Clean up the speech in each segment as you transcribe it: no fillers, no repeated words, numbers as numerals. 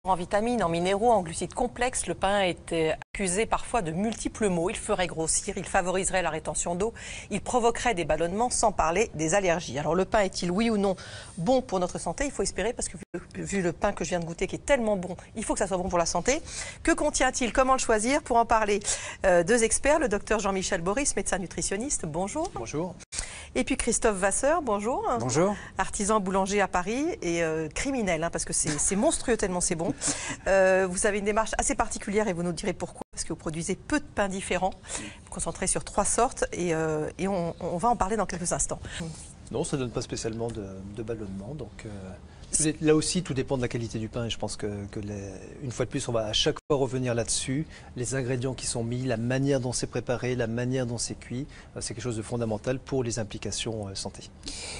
En vitamines, en minéraux, en glucides complexes, le pain est accusé parfois de multiples maux. Il ferait grossir, il favoriserait la rétention d'eau, il provoquerait des ballonnements, sans parler des allergies. Alors le pain est-il, oui ou non, bon pour notre santé? Il faut espérer, parce que vu le pain que je viens de goûter qui est tellement bon, il faut que ça soit bon pour la santé. Que contient-il? Comment le choisir? Pour en parler, deux experts, le docteur Jean-Michel Boris, médecin nutritionniste, bonjour. Bonjour. Et puis Christophe Vasseur, bonjour. Bonjour. Artisan boulanger à Paris et criminel, parce que c'est monstrueux tellement c'est bon. Vous avez une démarche assez particulière et vous nous direz pourquoi. Parce que vous produisez peu de pains différents, vous concentrez sur 3 sortes et on va en parler dans quelques instants. Non, ça ne donne pas spécialement de ballonnement. Donc, là aussi, tout dépend de la qualité du pain. Et je pense une fois de plus, on va à chaque fois revenir là-dessus. Les ingrédients qui sont mis, la manière dont c'est préparé, la manière dont c'est cuit, c'est quelque chose de fondamental pour les implications santé.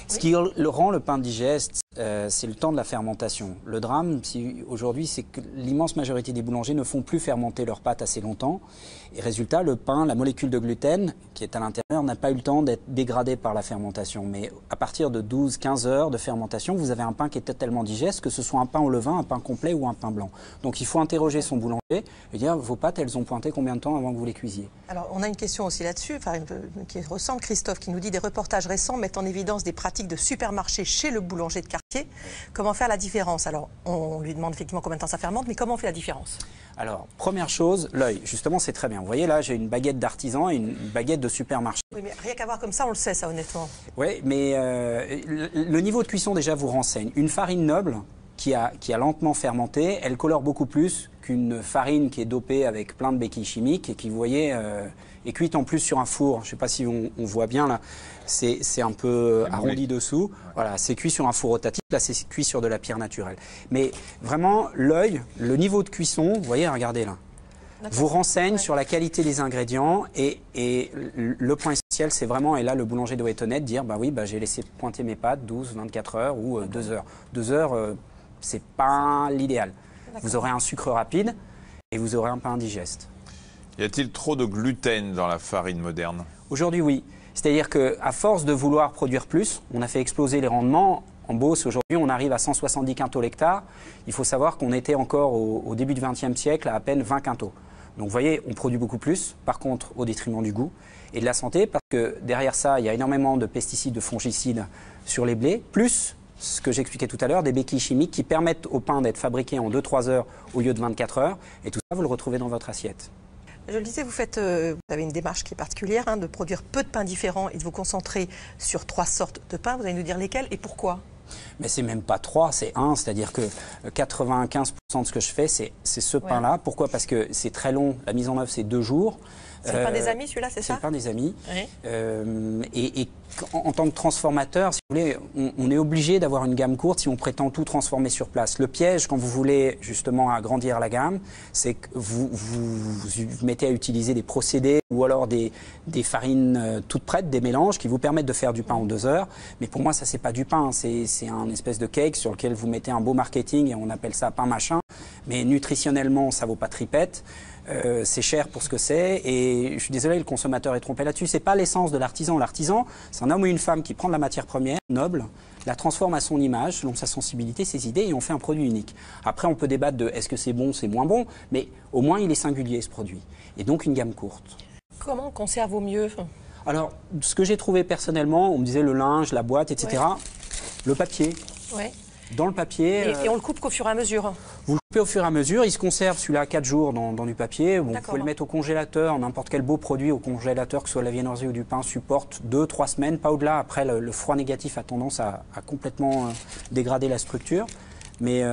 Ce qui rend le pain digeste, c'est le temps de la fermentation. Le drame aujourd'hui, c'est que l'immense majorité des boulangers ne font plus fermenter leur pâte assez longtemps. Et résultat, le pain, la molécule de gluten qui est à l'intérieur, n'a pas eu le temps d'être dégradée par la fermentation. Mais à partir de 12-15 heures de fermentation, vous avez un pain qui est totalement digeste, que ce soit un pain au levain, un pain complet ou un pain blanc. Donc il faut interroger son boulanger et dire, vos pâtes, elles ont pointé combien de temps avant que vous les cuisiez? Alors on a une question aussi là-dessus, qui ressemble, Christophe, qui nous dit des reportages récents mettent en évidence des pratiques de supermarché chez le boulanger de quartier. Comment faire la différence? Alors on lui demande effectivement combien de temps ça fermente, mais comment on fait la différence? Alors, première chose, l'œil. Justement, c'est très bien. Vous voyez là, j'ai une baguette d'artisan et une baguette de supermarché. Oui, mais rien qu'à voir comme ça, on le sait, ça, honnêtement. Oui, mais le niveau de cuisson, déjà, vous renseigne. Une farine noble qui a lentement fermenté, elle colore beaucoup plus qu'une farine qui est dopée avec plein de béquilles chimiques et qui, vous voyez, est cuite en plus sur un four. Je ne sais pas si on voit bien là. C'est un peu arrondi dessous. Voilà, c'est cuit sur un four rotatif. Là, c'est cuit sur de la pierre naturelle. Mais vraiment, l'œil, le niveau de cuisson, vous voyez, regardez là, vous renseigne sur la qualité des ingrédients et le point essentiel, c'est vraiment, et là, le boulanger doit être honnête, dire, bah oui, bah, j'ai laissé pointer mes pâtes 12, 24 heures ou 2 heures. 2 heures, c'est pas l'idéal. Vous aurez un sucre rapide et vous aurez un pain indigeste. Y a-t-il trop de gluten dans la farine moderne? Aujourd'hui, oui. C'est-à-dire qu'à force de vouloir produire plus, on a fait exploser les rendements. En Beauce, aujourd'hui, on arrive à 170 quintaux l'hectare. Il faut savoir qu'on était encore au début du XXe siècle à peine 20 quintaux. Donc vous voyez, on produit beaucoup plus, par contre au détriment du goût et de la santé, parce que derrière ça, il y a énormément de pesticides, de fongicides sur les blés, plus ce que j'expliquais tout à l'heure, des béquilles chimiques qui permettent au pain d'être fabriqué en 2-3 heures au lieu de 24 heures. Et tout ça, vous le retrouvez dans votre assiette. Je le disais, vous avez une démarche qui est particulière, de produire peu de pains différents et de vous concentrer sur 3 sortes de pains. Vous allez nous dire lesquels et pourquoi? Mais c'est même pas 3, c'est 1. C'est-à-dire que 95% de ce que je fais, c'est ce pain-là. Pourquoi? Parce que c'est très long. La mise en œuvre, c'est 2 jours. C'est le pain des amis, celui-là, c'est ça? C'est le pain des amis. Oui. Et en tant que transformateur, si vous voulez, on est obligé d'avoir une gamme courte si on prétend tout transformer sur place. Le piège, quand vous voulez justement agrandir la gamme, c'est que vous mettez à utiliser des procédés ou alors des farines toutes prêtes, des mélanges qui vous permettent de faire du pain en 2 heures. Mais pour moi, ça, c'est pas du pain. C'est un espèce de cake sur lequel vous mettez un beau marketing et on appelle ça pain machin. Mais nutritionnellement, ça vaut pas tripette. C'est cher pour ce que c'est et je suis désolé, le consommateur est trompé là-dessus. C'est pas l'essence de l'artisan. L'artisan, c'est un homme ou une femme qui prend de la matière première noble, la transforme à son image, selon sa sensibilité, ses idées, et on fait un produit unique. Après, on peut débattre de est-ce que c'est bon, c'est moins bon, mais au moins il est singulier ce produit. Et donc une gamme courte. Comment on conserve au mieux? Alors, ce que j'ai trouvé personnellement, on me disait le linge, la boîte, etc. Ouais. Le papier. Ouais. Dans le papier. Et on le coupe qu'au fur et à mesure? Vous le coupez au fur et à mesure. Il se conserve celui-là 4 jours dans du papier. Bon, vous pouvez le mettre au congélateur. N'importe quel beau produit au congélateur, que ce soit la viennoiserie ou du pain, supporte 2-3 semaines, pas au-delà. Après, le froid négatif a tendance à complètement dégrader la structure. Mais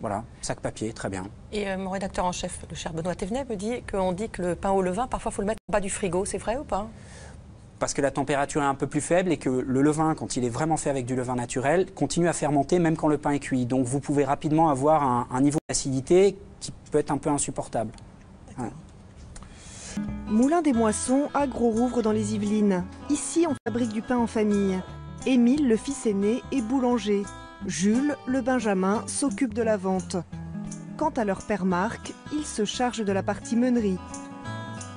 voilà, sac papier, très bien. Et mon rédacteur en chef, le cher Benoît Thévenet, me dit qu'on dit que le pain au levain, parfois, il faut le mettre en bas du frigo. C'est vrai ou pas? Parce que la température est un peu plus faible et que le levain, quand il est vraiment fait avec du levain naturel, continue à fermenter même quand le pain est cuit. Donc vous pouvez rapidement avoir un niveau d'acidité qui peut être un peu insupportable. Ouais. Moulin des Moissons à Gros-Rouvre dans les Yvelines. Ici, on fabrique du pain en famille. Émile, le fils aîné, est boulanger. Jules, le benjamin, s'occupe de la vente. Quant à leur père Marc, il se charge de la partie meunerie.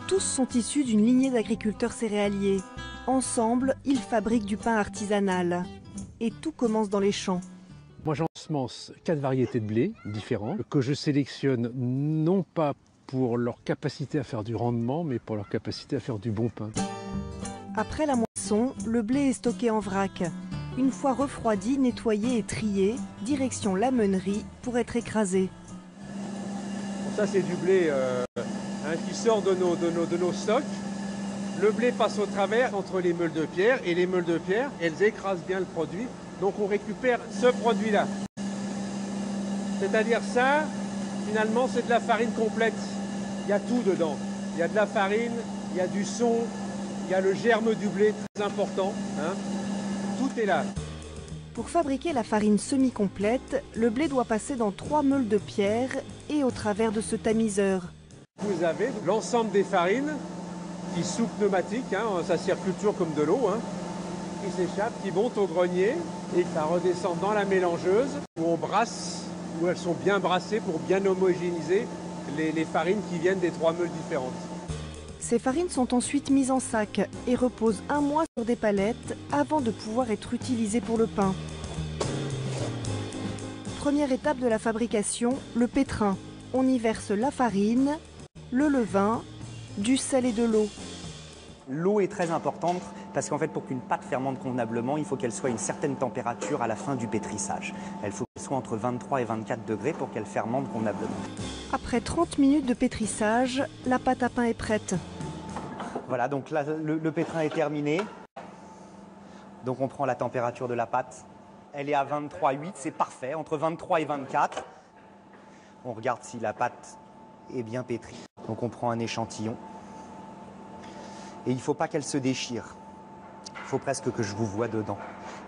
Tous sont issus d'une lignée d'agriculteurs céréaliers. Ensemble, ils fabriquent du pain artisanal. Et tout commence dans les champs. Moi, j'en J'ensemence 4 variétés de blé différents que je sélectionne non pas pour leur capacité à faire du rendement, mais pour leur capacité à faire du bon pain. Après la moisson, le blé est stocké en vrac. Une fois refroidi, nettoyé et trié, direction la meunerie pour être écrasé. Ça c'est du blé qui sort de nos stocks. Le blé passe au travers entre les meules de pierre et les meules de pierre, elles écrasent bien le produit. Donc on récupère ce produit-là. C'est-à-dire ça, finalement c'est de la farine complète. Il y a tout dedans. Il y a de la farine, il y a du son, il y a le germe du blé, très important. Hein. Tout est là. Pour fabriquer la farine semi-complète, le blé doit passer dans 3 meules de pierre et au travers de ce tamiseur. Vous avez l'ensemble des farines qui sous pneumatique, hein, ça circule toujours comme de l'eau, hein, qui s'échappent, qui montent au grenier et ça redescend dans la mélangeuse où on brasse, où elles sont bien brassées pour bien homogénéiser les farines qui viennent des 3 meules différentes. Ces farines sont ensuite mises en sac et reposent 1 mois sur des palettes avant de pouvoir être utilisées pour le pain. Première étape de la fabrication, le pétrin. On y verse la farine, le levain, du sel et de l'eau. L'eau est très importante parce qu'en fait, pour qu'une pâte fermente convenablement, il faut qu'elle soit à une certaine température à la fin du pétrissage. Elle faut qu'elle soit entre 23 et 24 degrés pour qu'elle fermente convenablement. Après 30 minutes de pétrissage, la pâte à pain est prête. Voilà, donc là, le pétrin est terminé. Donc on prend la température de la pâte. Elle est à 23,8, c'est parfait, entre 23 et 24. On regarde si la pâte est bien pétrie. Donc on prend un échantillon. Et il ne faut pas qu'elle se déchire. Il faut presque que je vous vois dedans.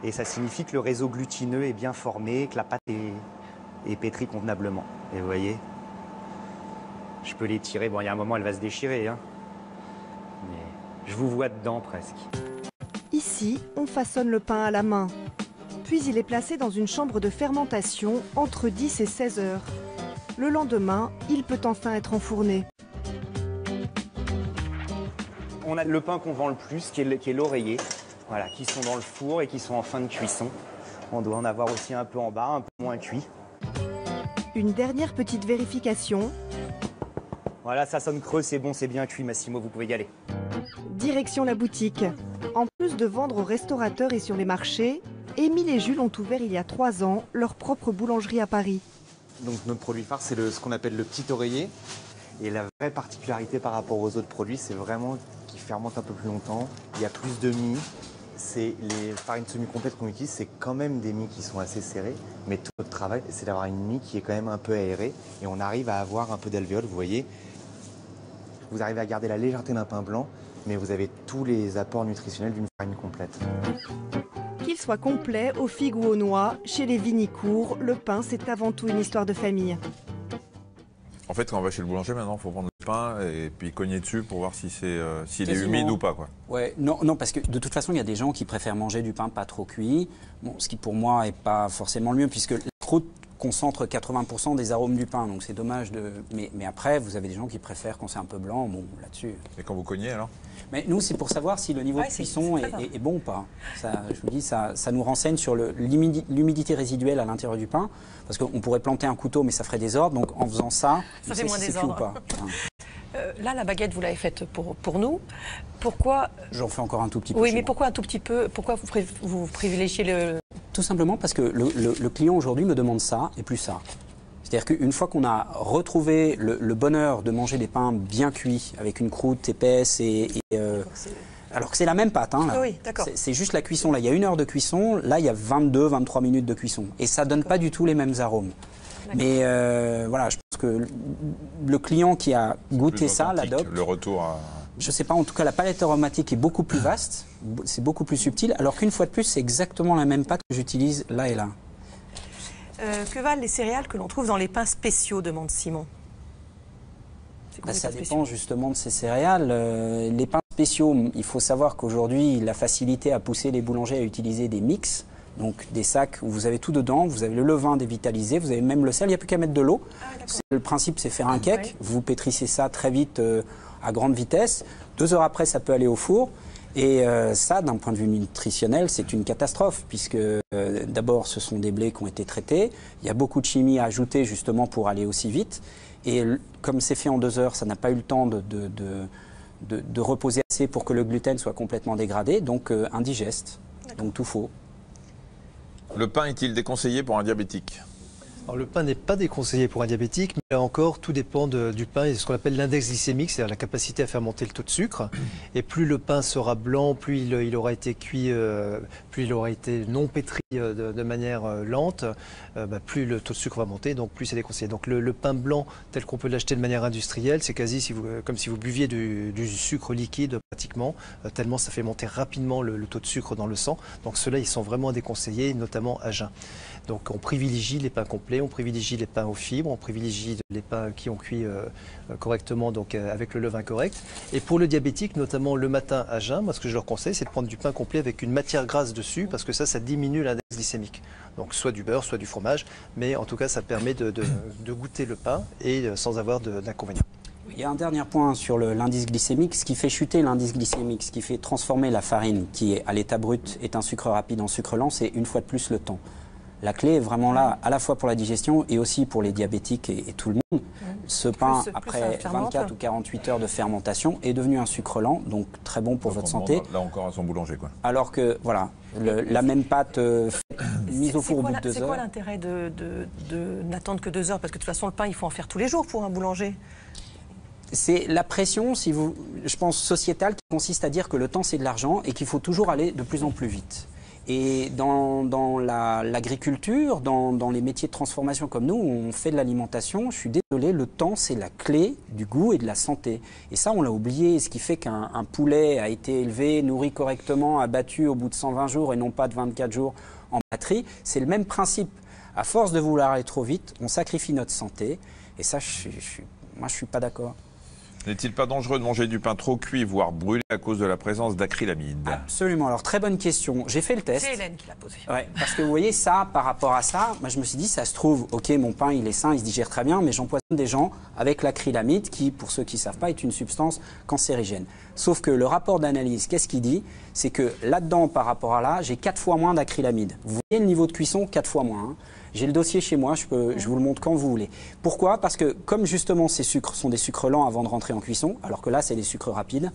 Et ça signifie que le réseau glutineux est bien formé, que la pâte est pétrie convenablement. Et vous voyez, je peux l'étirer. Bon, il y a un moment, elle va se déchirer. Hein. Mais je vous vois dedans presque. Ici, on façonne le pain à la main. Puis il est placé dans une chambre de fermentation entre 10 et 16 heures. Le lendemain, il peut enfin être enfourné. On a le pain qu'on vend le plus, qui est l'oreiller, voilà, qui sont dans le four et qui sont en fin de cuisson. On doit en avoir aussi un peu en bas, un peu moins cuit. Une dernière petite vérification. Voilà, ça sonne creux, c'est bon, c'est bien cuit, Massimo, vous pouvez y aller. Direction la boutique. En plus de vendre aux restaurateurs et sur les marchés, Émile et Jules ont ouvert il y a 3 ans leur propre boulangerie à Paris. Donc notre produit phare, c'est ce qu'on appelle le petit oreiller. Et la vraie particularité par rapport aux autres produits, c'est vraiment qu'ils fermentent un peu plus longtemps. Il y a plus de mie. Les farines semi-complètes qu'on utilise, c'est quand même des mie qui sont assez serrées. Mais tout notre travail, c'est d'avoir une mie qui est quand même un peu aérée. Et on arrive à avoir un peu d'alvéole, vous voyez. Vous arrivez à garder la légèreté d'un pain blanc, mais vous avez tous les apports nutritionnels d'une farine complète. Qu'il soit complet, aux figues ou aux noix, chez les Vignicourt, le pain, c'est avant tout une histoire de famille. En fait, quand on va chez le boulanger, maintenant, il faut prendre le pain et puis cogner dessus pour voir si s'il est humide ou pas, quoi. Ouais, non, parce que de toute façon, il y a des gens qui préfèrent manger du pain pas trop cuit. Bon, ce qui pour moi n'est pas forcément le mieux, puisque la croûte concentre 80% des arômes du pain, donc c'est dommage de. Mais après, vous avez des gens qui préfèrent quand c'est un peu blanc. Bon, là-dessus. Et quand vous cognez, alors? Mais nous, c'est pour savoir si le niveau de cuisson est bon ou pas. Ça, je vous dis, ça nous renseigne sur l'humidité résiduelle à l'intérieur du pain, parce qu'on pourrait planter un couteau, mais ça ferait des ordres. Donc en faisant ça, ça fait moins si c'est cuit ou pas. Là, la baguette, vous l'avez faite pour nous. Pourquoi? J'en fais encore un tout petit peu. Oui, mais pourquoi un tout petit peu? Pourquoi vous privilégiez le... Tout simplement parce que le client aujourd'hui me demande ça et plus ça. C'est-à-dire qu'une fois qu'on a retrouvé le bonheur de manger des pains bien cuits, avec une croûte épaisse alors que c'est la même pâte, hein, là. Oui, d'accord. C'est juste la cuisson. Là, il y a 1 heure de cuisson, là, il y a 22-23 minutes de cuisson. Et ça ne donne pas du tout les mêmes arômes. Mais voilà, je pense que le client qui a goûté ça l'adopte. Le retour à... Je ne sais pas, en tout cas, la palette aromatique est beaucoup plus vaste, c'est beaucoup plus subtil, alors qu'une fois de plus, c'est exactement la même pâte que j'utilise là et là. Que valent les céréales que l'on trouve dans les pains spéciaux, demande Simon? Ça dépend justement de ces céréales. Les pains spéciaux, il faut savoir qu'aujourd'hui, la facilité a poussé les boulangers à utiliser des mix, donc des sacs où vous avez tout dedans, vous avez le levain dévitalisé, vous avez même le sel, il n'y a plus qu'à mettre de l'eau. Le principe, c'est faire un cake, vous pétrissez ça très vite à grande vitesse. 2 heures après, ça peut aller au four. Et ça, d'un point de vue nutritionnel, c'est une catastrophe, puisque d'abord, ce sont des blés qui ont été traités. Il y a beaucoup de chimie à ajouter justement pour aller aussi vite. Et comme c'est fait en 2 heures, ça n'a pas eu le temps de reposer assez pour que le gluten soit complètement dégradé, donc indigeste, donc tout faux. Le pain est-il déconseillé pour un diabétique ? Alors, le pain n'est pas déconseillé pour un diabétique, mais là encore, tout dépend du pain et de ce qu'on appelle l'index glycémique, c'est-à-dire la capacité à faire monter le taux de sucre. Et plus le pain sera blanc, plus il aura été cuit, plus il aura été non pétri de manière lente, plus le taux de sucre va monter, donc plus c'est déconseillé. Donc le pain blanc, tel qu'on peut l'acheter de manière industrielle, c'est quasi comme si vous buviez du sucre liquide pratiquement, tellement ça fait monter rapidement le taux de sucre dans le sang. Donc ceux-là, ils sont vraiment déconseillés, notamment à jeun. Donc on privilégie les pains complets, on privilégie les pains aux fibres, on privilégie les pains qui ont cuit correctement, donc avec le levain correct. Et pour le diabétique, notamment le matin à jeun, moi ce que je leur conseille, c'est de prendre du pain complet avec une matière grasse dessus, parce que ça diminue l'index glycémique. Donc soit du beurre, soit du fromage, mais en tout cas ça permet de goûter le pain et sans avoir d'inconvénients. Il y a un dernier point sur l'indice glycémique. Ce qui fait chuter l'indice glycémique, ce qui fait transformer la farine, qui est à l'état brut est un sucre rapide en sucre lent, c'est une fois de plus le temps. La clé est vraiment là, à la fois pour la digestion et aussi pour les diabétiques et tout le monde. Ce pain, après 24 ou 48 heures de fermentation, est devenu un sucre lent, donc très bon pour votre santé. Là encore à son boulanger, quoi. Alors que, voilà, la même pâte mise au four au bout de 2 heures. C'est quoi l'intérêt de n'attendre que 2 heures? Parce que de toute façon, le pain, il faut en faire tous les jours pour un boulanger. C'est la pression, je pense, sociétale, qui consiste à dire que le temps, c'est de l'argent et qu'il faut toujours aller de plus en plus vite. Et dans l'agriculture, dans les métiers de transformation comme nous, on fait de l'alimentation, je suis désolé, le temps c'est la clé du goût et de la santé. Et ça on l'a oublié, ce qui fait qu'un poulet a été élevé, nourri correctement, abattu au bout de 120 jours et non pas de 24 jours en batterie, c'est le même principe. À force de vouloir aller trop vite, on sacrifie notre santé et ça moi je suis pas d'accord. N'est-il pas dangereux de manger du pain trop cuit, voire brûlé à cause de la présence d'acrylamide? Absolument. Alors, très bonne question. J'ai fait le test. C'est Hélène qui l'a posé. Ouais, parce que vous voyez, ça, par rapport à ça, moi, je me suis dit, ça se trouve, ok, mon pain, il est sain, il se digère très bien, mais j'empoisonne des gens avec l'acrylamide, qui, pour ceux qui ne savent pas, est une substance cancérigène. Sauf que le rapport d'analyse, qu'est-ce qu'il dit? C'est que là-dedans, par rapport à là, j'ai 4 fois moins d'acrylamide. Vous voyez le niveau de cuisson, 4 fois moins. Hein. J'ai le dossier chez moi, je vous le montre quand vous voulez. Pourquoi? Parce que comme justement ces sucres sont des sucres lents avant de rentrer en cuisson, alors que là c'est des sucres rapides,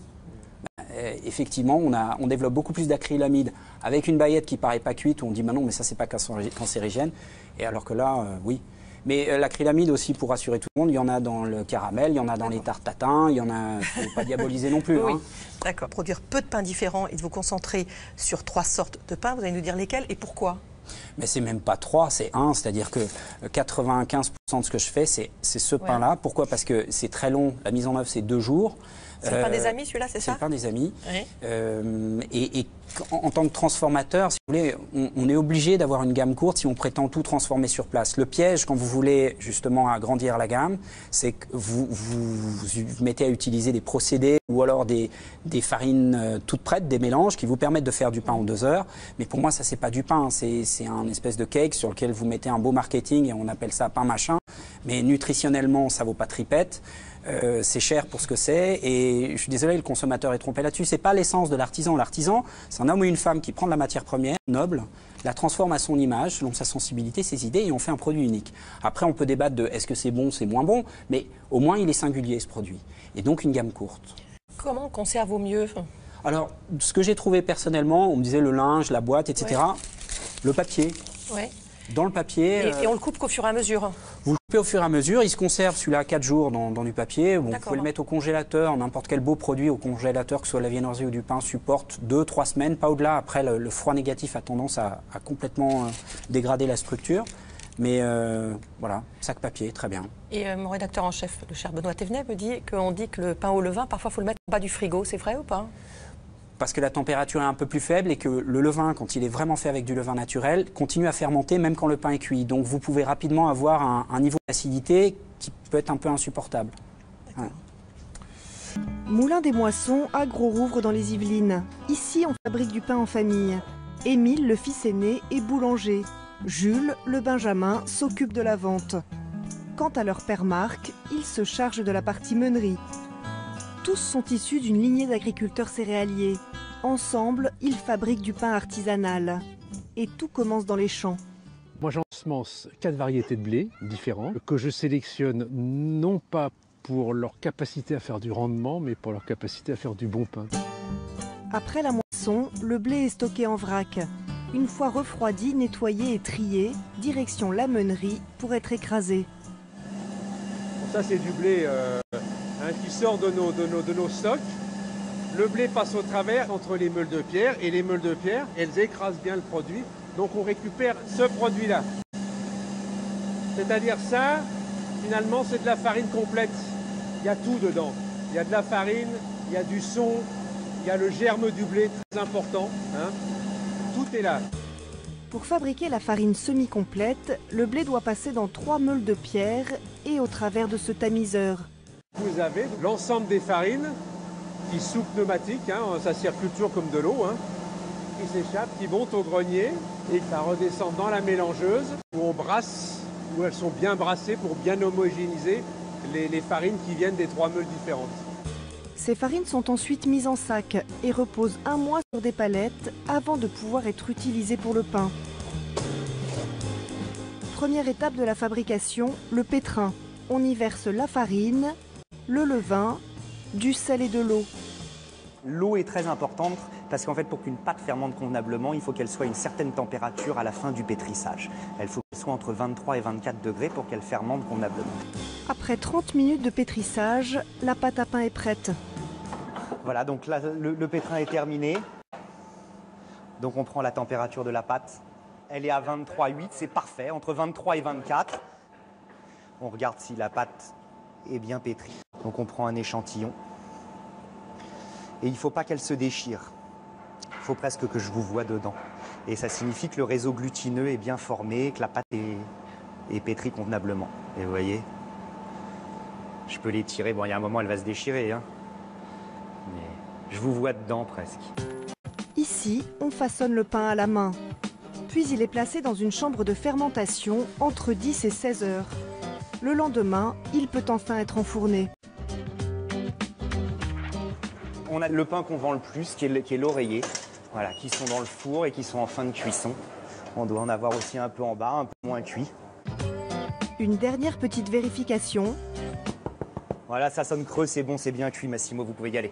effectivement on développe beaucoup plus d'acrylamide avec une baguette qui paraît pas cuite où on dit bah non mais ça c'est pas cancérigène, et alors que là oui. Mais l'acrylamide aussi, pour rassurer tout le monde, il y en a dans le caramel, il y en a dans les tartes tatin, il y en a, il ne faut pas diaboliser non plus. Oui. Hein. D'accord. Produire peu de pains différents et de vous concentrer sur 3 sortes de pains, vous allez nous dire lesquels et pourquoi? Mais c'est même pas 3, c'est 1, c'est-à-dire que 95% de ce que je fais, c'est ce pain-là. Pourquoi? Parce que c'est très long, la mise en œuvre c'est 2 jours. C'est le pain des amis, celui-là, c'est ça? C'est le pain des amis. Oui. Et en tant que transformateur, si vous voulez, on est obligé d'avoir une gamme courte si on prétend tout transformer sur place. Le piège, quand vous voulez justement agrandir la gamme, c'est que vous mettez à utiliser des procédés ou alors des farines toutes prêtes, des mélanges qui vous permettent de faire du pain en 2 heures. Mais pour moi, ça, c'est pas du pain. C'est un espèce de cake sur lequel vous mettez un beau marketing et on appelle ça pain machin. Mais nutritionnellement, ça vaut pas tripette. C'est cher pour ce que c'est et je suis désolé, le consommateur est trompé là-dessus. C'est pas l'essence de l'artisan. L'artisan, c'est un homme ou une femme qui prend de la matière première noble, la transforme à son image, selon sa sensibilité, ses idées, et on fait un produit unique. Après, on peut débattre de est-ce que c'est bon, c'est moins bon, mais au moins il est singulier ce produit. Et donc une gamme courte. Comment on conserve au mieux? Alors, ce que j'ai trouvé personnellement, on me disait le linge, la boîte, etc. Ouais. Le papier. Ouais. Dans le papier. Et on le coupe qu'au fur et à mesure? Vous le coupez au fur et à mesure. Il se conserve celui-là 4 jours dans du papier. Bon, vous pouvez le mettre au congélateur. N'importe quel beau produit au congélateur, que ce soit la viennoiserie ou du pain, supporte 2-3 semaines, pas au-delà. Après, le froid négatif a tendance à complètement dégrader la structure. Mais voilà, sac papier, très bien. Et mon rédacteur en chef, le cher Benoît Thévenet, me dit qu'on dit que le pain au levain, parfois, il faut le mettre en bas du frigo. C'est vrai ou pas? Parce que la température est un peu plus faible et que le levain, quand il est vraiment fait avec du levain naturel, continue à fermenter même quand le pain est cuit. Donc vous pouvez rapidement avoir un niveau d'acidité qui peut être un peu insupportable. Ouais. Moulin des Moissons à Gros-Rouvre dans les Yvelines. Ici, on fabrique du pain en famille. Émile, le fils aîné, est boulanger. Jules, le benjamin, s'occupe de la vente. Quant à leur père Marc, il se charge de la partie meunerie. Tous sont issus d'une lignée d'agriculteurs céréaliers. Ensemble, ils fabriquent du pain artisanal. Et tout commence dans les champs. Moi, j'ensemence 4 variétés de blé différents que je sélectionne non pas pour leur capacité à faire du rendement, mais pour leur capacité à faire du bon pain. Après la moisson, le blé est stocké en vrac. Une fois refroidi, nettoyé et trié, direction la meunerie pour être écrasé. Ça, c'est du blé qui sort de nos stocks. Le blé passe au travers entre les meules de pierre et les meules de pierre, elles écrasent bien le produit. Donc on récupère ce produit-là. C'est-à-dire ça, finalement, c'est de la farine complète. Il y a tout dedans. Il y a de la farine, il y a du son, il y a le germe du blé, très important. Hein. Tout est là. Pour fabriquer la farine semi-complète, le blé doit passer dans 3 meules de pierre et au travers de ce tamiseur. Vous avez l'ensemble des farines qui sous pneumatique, hein, ça circule toujours comme de l'eau, hein, qui s'échappent, qui montent au grenier et ça redescend dans la mélangeuse où on brasse, où elles sont bien brassées pour bien homogénéiser les farines qui viennent des 3 meules différentes. Ces farines sont ensuite mises en sac et reposent 1 mois sur des palettes avant de pouvoir être utilisées pour le pain. Première étape de la fabrication, le pétrin. On y verse la farine, le levain, du sel et de l'eau. L'eau est très importante parce qu'en fait, pour qu'une pâte fermente convenablement, il faut qu'elle soit à une certaine température à la fin du pétrissage. Elle faut qu'elle soit entre 23 et 24 degrés pour qu'elle fermente convenablement. Après 30 minutes de pétrissage, la pâte à pain est prête. Voilà, donc là, le pétrin est terminé. Donc on prend la température de la pâte. Elle est à 23,8, c'est parfait, entre 23 et 24. On regarde si la pâte est bien pétrie. Donc on prend un échantillon. Et il ne faut pas qu'elle se déchire. Il faut presque que je vous vois dedans. Et ça signifie que le réseau glutineux est bien formé, que la pâte est pétrie convenablement. Et vous voyez, je peux l'étirer. Bon, il y a un moment, elle va se déchirer. Hein. Mais je vous vois dedans presque. Ici, on façonne le pain à la main. Puis il est placé dans une chambre de fermentation entre 10 et 16 heures. Le lendemain, il peut enfin être enfourné. On a le pain qu'on vend le plus, qui est l'oreiller, voilà, qui sont dans le four et qui sont en fin de cuisson. On doit en avoir aussi un peu en bas, un peu moins cuit. Une dernière petite vérification. Voilà, ça sonne creux, c'est bon, c'est bien cuit, Massimo, vous pouvez y aller.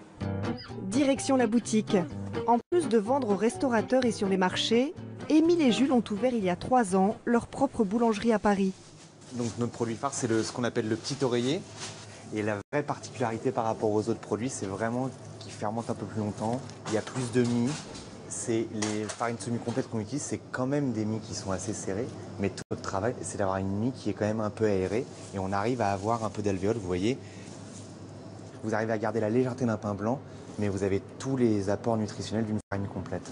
Direction la boutique. En plus de vendre aux restaurateurs et sur les marchés, Émile et Jules ont ouvert il y a 3 ans leur propre boulangerie à Paris. Donc notre produit phare, c'est ce qu'on appelle le petit oreiller. Et la vraie particularité par rapport aux autres produits, c'est vraiment qu'ils fermentent un peu plus longtemps. Il y a plus de mie. C'est les farines semi-complètes qu'on utilise, c'est quand même des mie qui sont assez serrées. Mais tout notre travail, c'est d'avoir une mie qui est quand même un peu aérée. Et on arrive à avoir un peu d'alvéole, vous voyez. Vous arrivez à garder la légèreté d'un pain blanc, mais vous avez tous les apports nutritionnels d'une farine complète.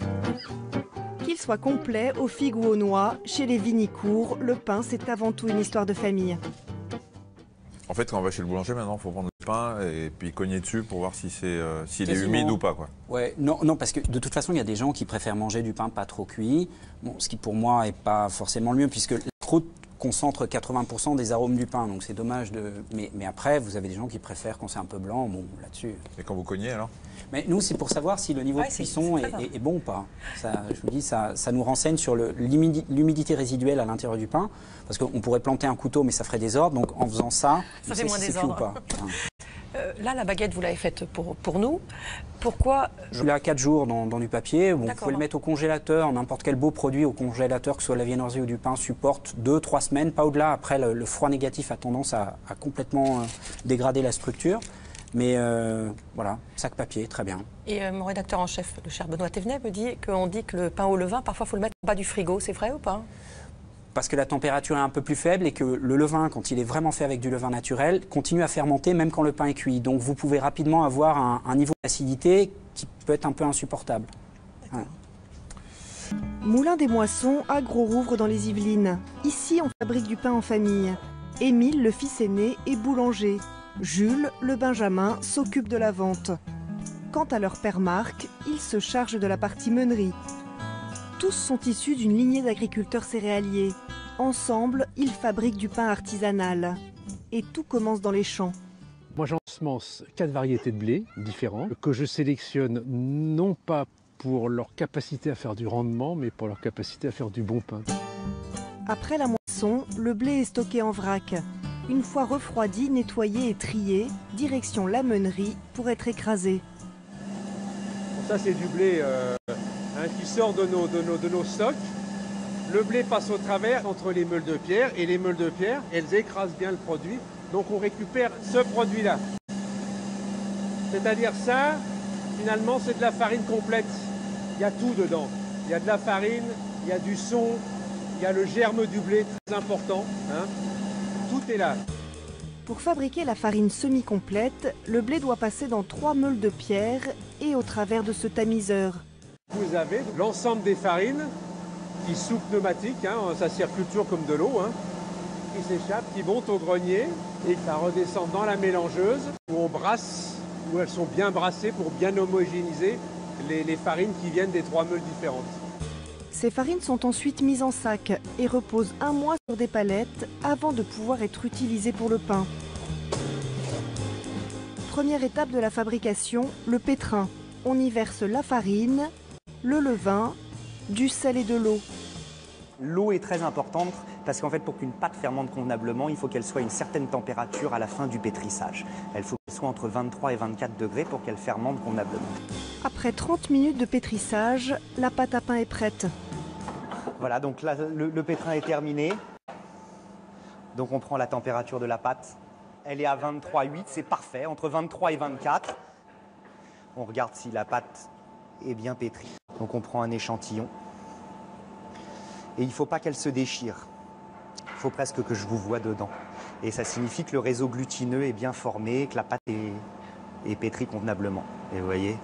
Qu'il soit complet, aux figues ou aux noix, chez les Vignicourt, le pain, c'est avant tout une histoire de famille. En fait, quand on va chez le boulanger, maintenant, il faut prendre le pain et puis cogner dessus pour voir si s'il est humide ou pas, quoi. Ouais, non, parce que de toute façon, il y a des gens qui préfèrent manger du pain pas trop cuit. Bon, ce qui pour moi n'est pas forcément le mieux, puisque la croûte concentre 80% des arômes du pain, donc c'est dommage de. Mais après, vous avez des gens qui préfèrent quand c'est un peu blanc. Bon, là-dessus. Et quand vous cognez, alors? Mais nous, c'est pour savoir si le niveau de cuisson est bon ou pas. Ça, je vous dis, ça nous renseigne sur l'humidité résiduelle à l'intérieur du pain, parce qu'on pourrait planter un couteau, mais ça ferait des ordres. Donc en faisant ça, ça fait moins si des c'est cuit ou ordres. pas. Là, la baguette, vous l'avez faite pour nous. Pourquoi Je l'ai à 4 jours dans du papier. Bon, vous pouvez le donc. mettre au congélateur. N'importe quel beau produit au congélateur, que ce soit la viennoiserie ou du pain, supporte 2-3 semaines, pas au-delà. Après, le froid négatif a tendance à complètement dégrader la structure. Mais voilà, sac papier, très bien. Et mon rédacteur en chef, le cher Benoît Thévenet, me dit qu'on dit que le pain au levain, parfois, il faut le mettre en bas du frigo. C'est vrai ou pas? Parce que la température est un peu plus faible et que le levain, quand il est vraiment fait avec du levain naturel, continue à fermenter même quand le pain est cuit. Donc vous pouvez rapidement avoir un niveau d'acidité qui peut être un peu insupportable. Ouais. Moulin des Moissons à Gros-Rouvre dans les Yvelines. Ici, on fabrique du pain en famille. Émile, le fils aîné, est boulanger. Jules, le benjamin, s'occupe de la vente. Quant à leur père Marc, il se charge de la partie meunerie. Tous sont issus d'une lignée d'agriculteurs céréaliers. Ensemble, ils fabriquent du pain artisanal. Et tout commence dans les champs. Moi, j'ensemence 4 variétés de blé différents que je sélectionne non pas pour leur capacité à faire du rendement, mais pour leur capacité à faire du bon pain. Après la moisson, le blé est stocké en vrac. Une fois refroidi, nettoyé et trié, direction la meunerie pour être écrasé. Ça, c'est du blé qui sort de nos stocks. Le blé passe au travers entre les meules de pierre et les meules de pierre, elles écrasent bien le produit. Donc on récupère ce produit-là. C'est-à-dire ça, finalement, c'est de la farine complète. Il y a tout dedans. Il y a de la farine, il y a du son, il y a le germe du blé, très important. Hein. Tout est là. Pour fabriquer la farine semi-complète, le blé doit passer dans 3 meules de pierre et au travers de ce tamiseur. Vous avez l'ensemble des farines qui sous pneumatique, hein, ça circule toujours comme de l'eau, hein, qui s'échappent, qui montent au grenier et ça redescend dans la mélangeuse où on brasse, où elles sont bien brassées pour bien homogénéiser les farines qui viennent des 3 meules différentes. Ces farines sont ensuite mises en sac et reposent 1 mois sur des palettes avant de pouvoir être utilisées pour le pain. Première étape de la fabrication, le pétrin. On y verse la farine, le levain, du sel et de l'eau. L'eau est très importante parce qu'en fait, pour qu'une pâte fermente convenablement, il faut qu'elle soit à une certaine température à la fin du pétrissage. Elle faut qu'elle soit entre 23 et 24 degrés pour qu'elle fermente convenablement. Après 30 minutes de pétrissage, la pâte à pain est prête. Voilà, donc là, le pétrin est terminé. Donc on prend la température de la pâte. Elle est à 23,8, c'est parfait, entre 23 et 24. On regarde si la pâte est bien pétrie. Donc on prend un échantillon. Et il ne faut pas qu'elle se déchire. Il faut presque que je vous voie dedans. Et ça signifie que le réseau glutineux est bien formé, que la pâte est pétrie convenablement. Et vous voyez ?